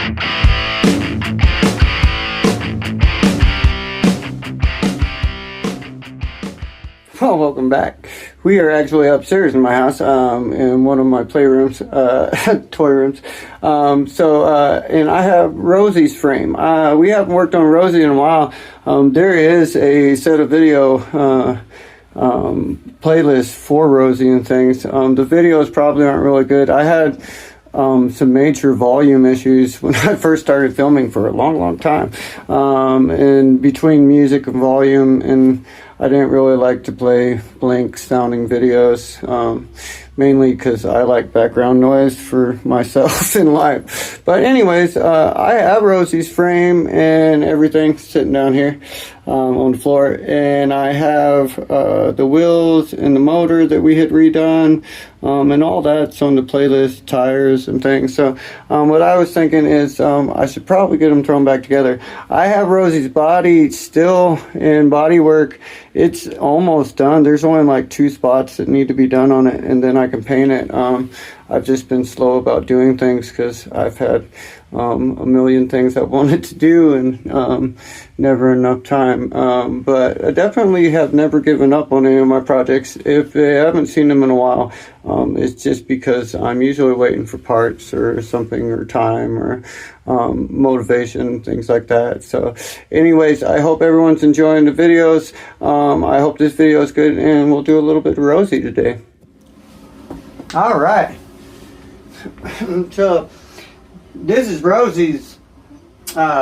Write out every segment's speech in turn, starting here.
Well, welcome back. We are actually upstairs in my house, in one of my playrooms, toy rooms. And I have Rosie's frame. We haven't worked on Rosie in a while. There is a set of video playlists for Rosie and things. The videos probably aren't really good. I had some major volume issues when I first started filming for a long time. And between music and volume, and I didn't really like to play blank sounding videos, mainly because I like background noise for myself in life. But anyways, I have Rosie's frame and everything sitting down here on the floor, and I have the wheels and the motor that we had redone, and all that's on the playlist, tires and things. So what I was thinking is I should probably get them thrown back together. I have Rosie's body still in body work. It's almost done. There's only like 2 spots that need to be done on it, and then I can paint it. I've just been slow about doing things because I've had a million things I wanted to do and never enough time. But I definitely have never given up on any of my projects. If they haven't seen them in a while, it's just because I'm usually waiting for parts or something, or time, or motivation, things like that. So anyways, I hope everyone's enjoying the videos. I hope this video is good, and we'll do a little bit of Rosie today. All right. So this is Rosie's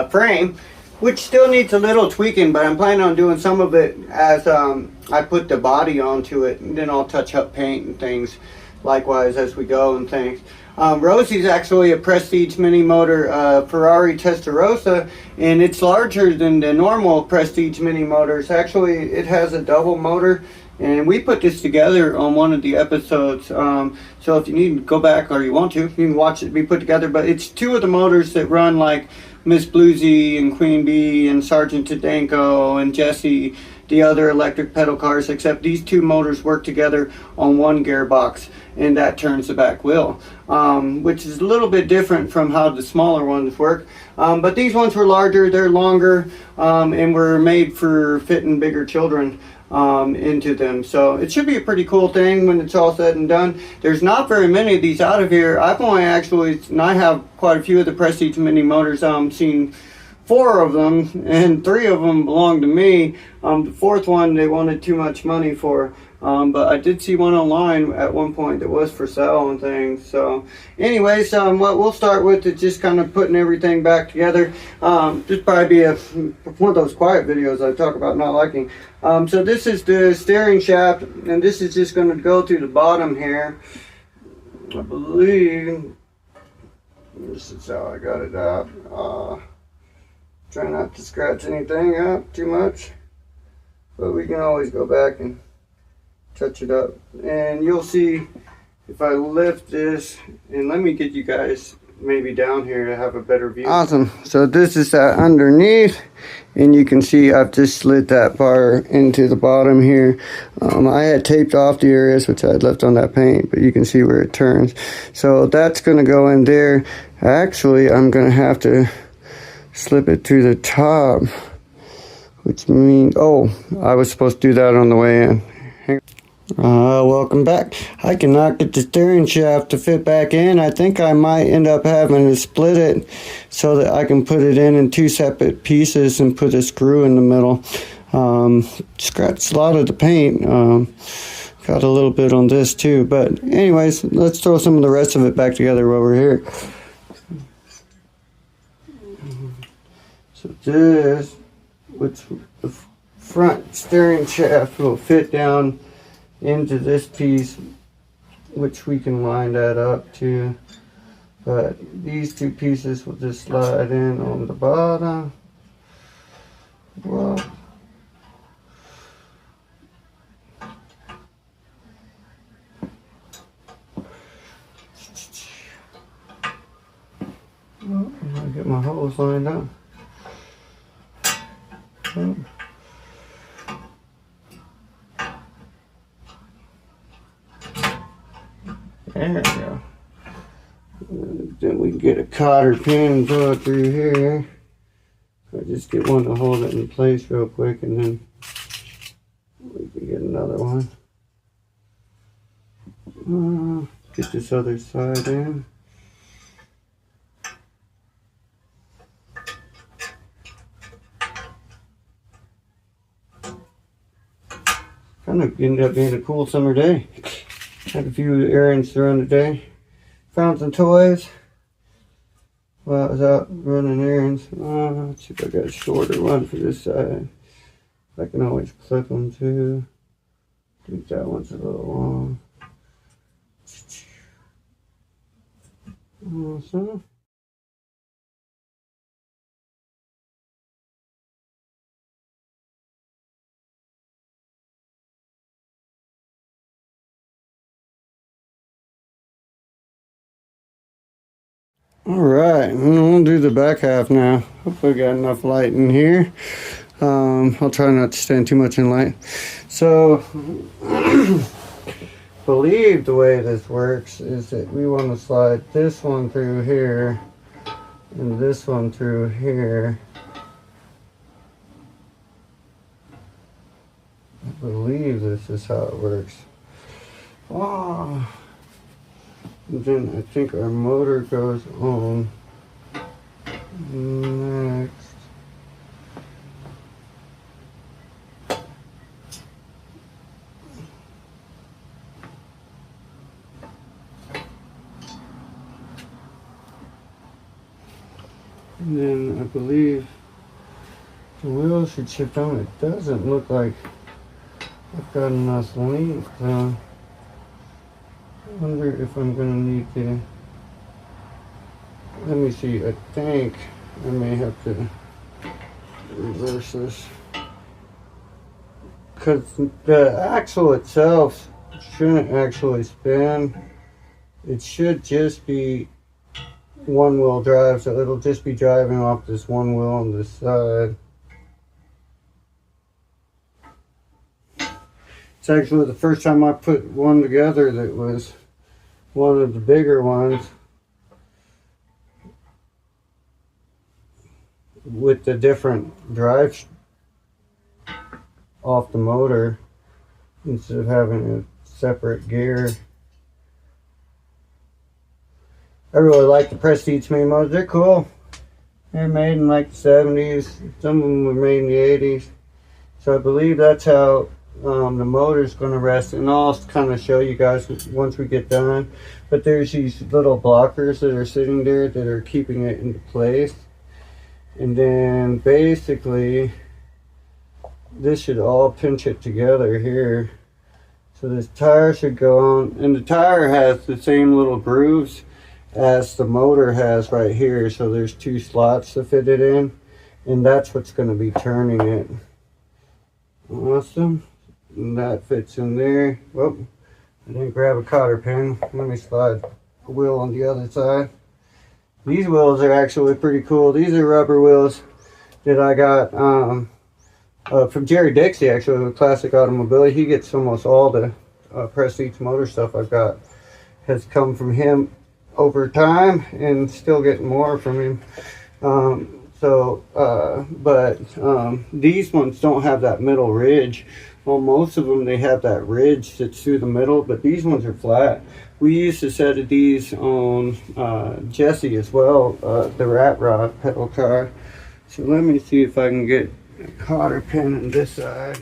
frame, which still needs a little tweaking, but I'm planning on doing some of it as I put the body onto it, and then I'll touch up paint and things likewise as we go and things. Rosie's actually a Prestige Mini Motor Ferrari Testarossa, and it's larger than the normal Prestige Mini Motors. Actually, it has a double motor, and we put this together on one of the episodes. So if you need to go back, or you want to, you can watch it be put together. But it's 2 of the motors that run like Miss Bluesy and Queen Bee and Sergeant Tadenko and Jessie, the other electric pedal cars, except these 2 motors work together on one gearbox, and that turns the back wheel, which is a little bit different from how the smaller ones work. But these ones were larger, they're longer, and were made for fitting bigger children into them. So it should be a pretty cool thing when it's all said and done. There's not very many of these out of here. I've only actually, and I have quite a few of the Prestige Mini Motors, seen 4 of them, and 3 of them belong to me. The 4th one they wanted too much money for, but I did see one online at one point that was for sale and things. So anyways, what we'll start with is just kind of putting everything back together. This probably be one of those quiet videos I talk about not liking. So this is the steering shaft, and this is just going to go through the bottom here. I believe this is how I got it out. Try not to scratch anything up too much, but we can always go back and touch it up. And you'll see if I lift this, and let me get you guys maybe down here to have a better view. Awesome. So this is underneath, and you can see I've just slid that bar into the bottom here. I had taped off the areas which I had left on that paint, but you can see where it turns. So that's going to go in there. Actually, I'm going to have to slip it to the top, which means, oh, I was supposed to do that on the way in. Welcome back. I cannot get the steering shaft to fit back in. I think I might end up having to split it so that I can put it in 2 separate pieces and put a screw in the middle. Scratched a lot of the paint. Got a little bit on this too, but anyways, let's throw some of the rest of it back together while we're here. So this, which the front steering shaft will fit down into this piece, which we can line that up to, but these 2 pieces will just slide in on the bottom. Well, I'll get my holes lined up. There we go. Then we can get a cotter pin and throw it through here. I just get one to hold it in place real quick, and then we can get another one. Get this other side in. Kind of ended up being a cool summer day. Had a few errands throughout the day. Found some toys while I was out running errands. Let's see if I got a shorter one for this side. I can always clip them too. I think that one's a little long. Awesome. Alright, we'll do the back half now. Hopefully I got enough light in here. I'll try not to stand too much in light. So, believe the way this works is that we want to slide this one through here and this one through here. I believe this is how it works. Oh. And then I think our motor goes on next. And then I believe the wheels should shift on. It doesn't look like I've got enough length. I wonder if I'm going to need to, let me see, I think I may have to reverse this. Because the axle itself shouldn't actually spin. It should just be one wheel drive, so it'll just be driving off this one wheel on this side. It's actually the first time I put one together that was one of the bigger ones with the different drive off the motor instead of having a separate gear. I really like the Prestige Mini Motors. They're cool. They're made in like the 70s. Some of them were made in the 80s. So I believe that's how the motor's going to rest, and I'll kind of show you guys once we get done. But there's these little blockers that are sitting there that are keeping it into place, and then basically this should all pinch it together here. So this tire should go on, and the tire has the same little grooves as the motor has right here, so there's two slots to fit it in, and that's what's going to be turning it. Awesome. And that fits in there. Whoop, I didn't grab a cotter pin. Let me slide a wheel on the other side. These wheels are actually pretty cool. These are rubber wheels that I got from Jerry Dixie, actually, with Classic Automobile. He gets almost all the Prestige motor stuff I've got has come from him over time, and still getting more from him. These ones don't have that middle ridge. Well, most of them, they have that ridge that's through the middle, but these ones are flat. We used a set of these on Jesse as well, the Rat Rod pedal car. So let me see if I can get a cotter pin on this side.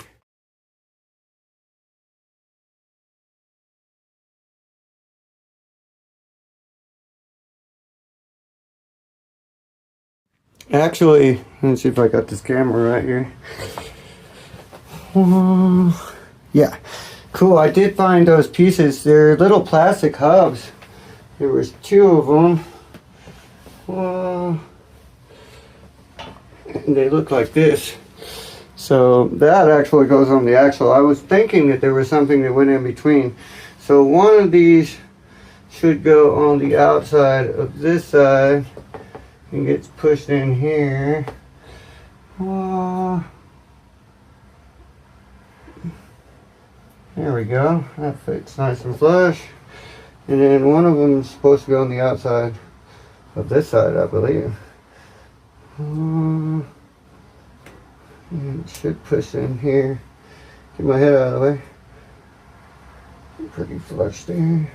Actually, let's see if I got this camera right here. Yeah, cool. I did find those pieces. They're little plastic hubs. There was two of them. And they look like this. So that actually goes on the axle. I was thinking that there was something that went in between. So one of these should go on the outside of this side and gets pushed in here. There we go. That fits nice and flush. And then one of them is supposed to go on the outside of this side, I believe. It should push in here. Get my head out of the way. Pretty flush there.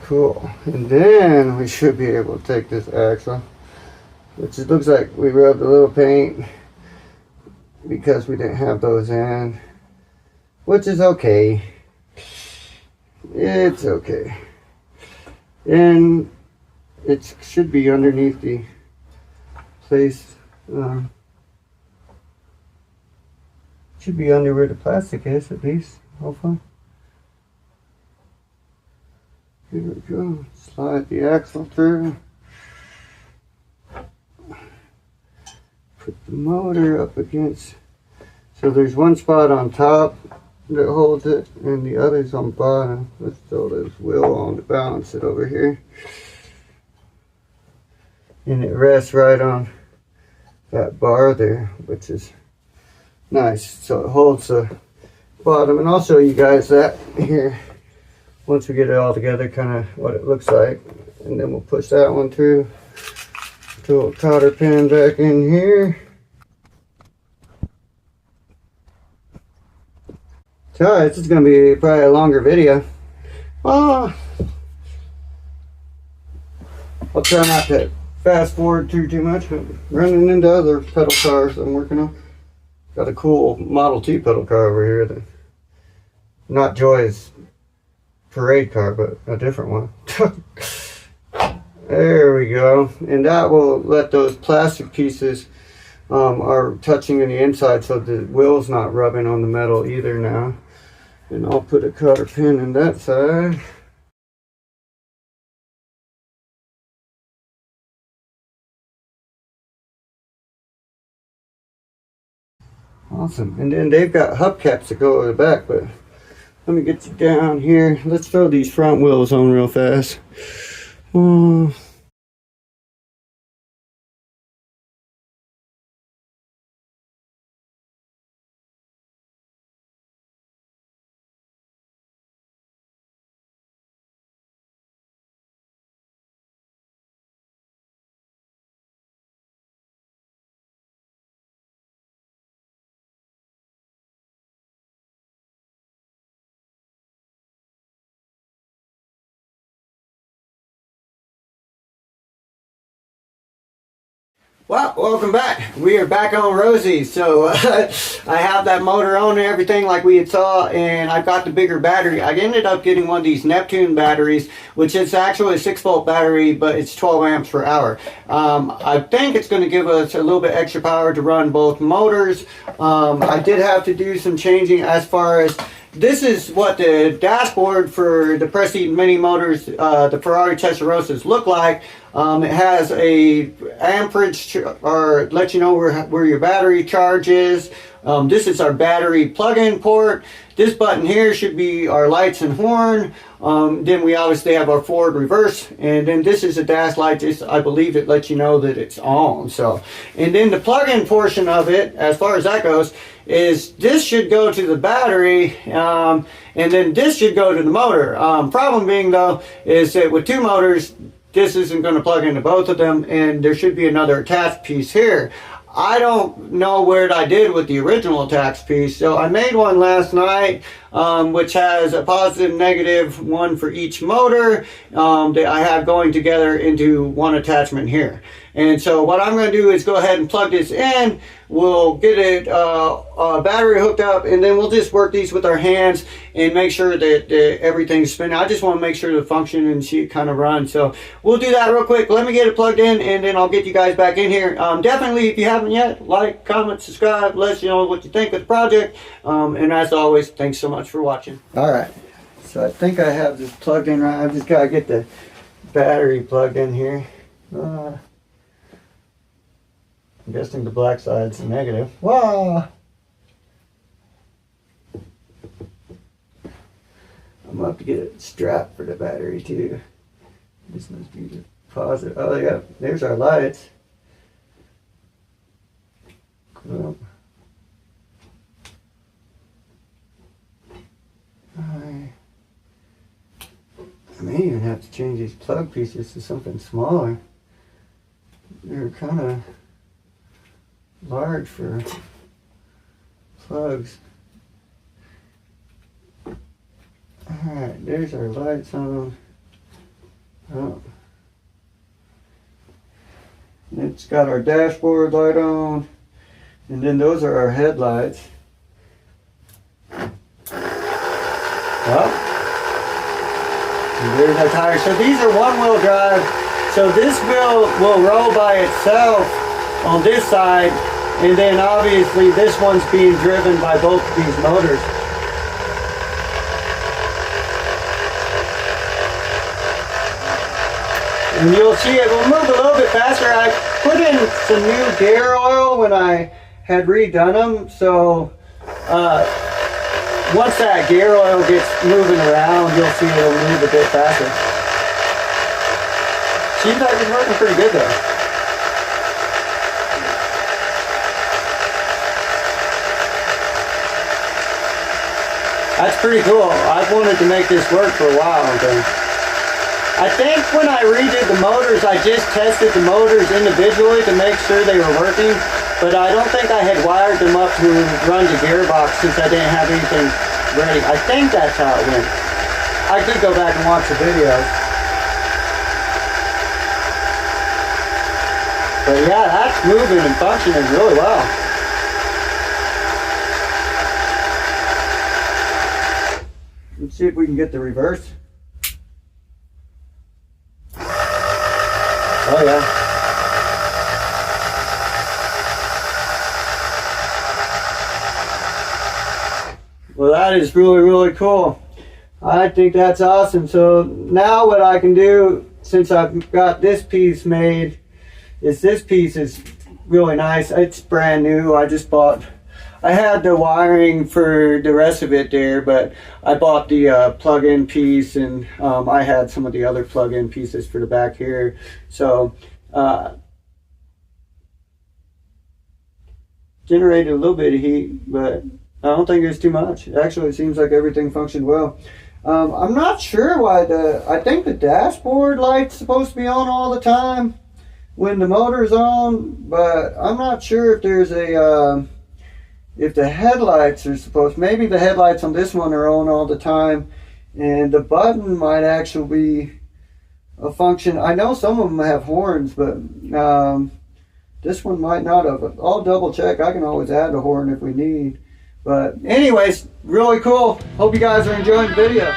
Cool. And then we should be able to take this axle, which it looks like we rubbed a little paint because we didn't have those in, which is okay. It's okay. And it should be underneath the place. Should be under where the plastic is, at least, hopefully. Here we go. Slide the axle through. Put the motor up against. So there's one spot on top that holds it, and the other's on bottom. Let's throw this wheel on to balance it over here. And it rests right on that bar there, which is nice. So it holds the bottom, and I'll show you guys that here once we get it all together, kind of what it looks like. And then we'll push that one through. Throw a cotter pin back in here. So this is going to be probably a longer video. I'll try not to fast forward too much. I'm running into other pedal cars I'm working on. Got a cool Model T pedal car over here that not Joy's parade car, but a different one. There we go. And that will let those plastic pieces are touching in the inside, so the wheel's not rubbing on the metal either now. And I'll put a cotter pin in that side. Awesome. And then they've got hubcaps that go over the back, but let me get you down here. Let's throw these front wheels on real fast. Well, welcome back. We are back on Rosie. So I have that motor on and everything like we had saw, and I've got the bigger battery. I ended up getting one of these Neptune batteries, which is actually a 6-volt battery, but it's 12 amps per hour. I think it's going to give us a little bit extra power to run both motors. I did have to do some changing as far as this is what the dashboard for the Prestige Mini Motors, the Ferrari Testarossas look like. It has a amperage, or let you know where your battery charge is. This is our battery plug-in port. This button here should be our lights and horn. Then we obviously have our forward reverse, and then this is a dash light. This, I believe, it lets you know that it's on. So, and then the plug-in portion of it, as far as that goes, is this should go to the battery, and then this should go to the motor. Problem being though is that with two motors, this isn't going to plug into both of them, and there should be another attached piece here. I don't know what I did with the original attached piece, so I made one last night, which has a positive and negative one for each motor that I have going together into one attachment here. And so what I'm going to do is go ahead and plug this in. We'll get it battery hooked up, and then we'll just work these with our hands and make sure that everything's spinning. I just want to make sure the function and see it kind of run. So we'll do that real quick. Let me get it plugged in, and then I'll get you guys back in here. Definitely, if you haven't yet, like, comment, subscribe, let us know what you think of the project. And as always, thanks so much for watching. All right, so I think I have this plugged in right. I've just got to get the battery plugged in here. I'm guessing the black side's negative. Wow! I'm going to have to get a strap for the battery too. This must be the positive. Oh yeah, there's our lights. Cool. may even have to change these plug pieces to something smaller. They're kind of large for plugs. Alright, there's our lights on. Oh. It's got our dashboard light on. And then those are our headlights. Well, and there's our tires. So these are one-wheel drive. So this wheel will roll by itself on this side, and then obviously this one's being driven by both of these motors. And you'll see it will move a little bit faster. I put in some new gear oil when I had redone them, so once that gear oil gets moving around, you'll see it'll move a bit faster. Seems like it's working pretty good though. That's pretty cool. I've wanted to make this work for a while. I think when I redid the motors, I just tested the motors individually to make sure they were working, but I don't think I had wired them up to run the gearbox since I didn't have anything ready. I think that's how it went. I could go back and watch the videos. But yeah, that's moving and functioning really well. Let's see if we can get the reverse. Oh yeah. Well, that is really, really cool. I think that's awesome. So now what I can do, since I've got this piece made, is this piece is really nice. It's brand new. I just bought, I had the wiring for the rest of it there, but I bought the plug-in piece, and I had some of the other plug-in pieces for the back here. So generated a little bit of heat, but I don't think it's too much. Actually, it seems like everything functioned well. I'm not sure why I think the dashboard light's supposed to be on all the time when the motor's on, but I'm not sure if there's a if the headlights are supposed, maybe the headlights on this one are on all the time, and the button might actually be a function. I know some of them have horns, but this one might not have. I'll double check. I can always add a horn if we need. But anyways, really cool. Hope you guys are enjoying the video.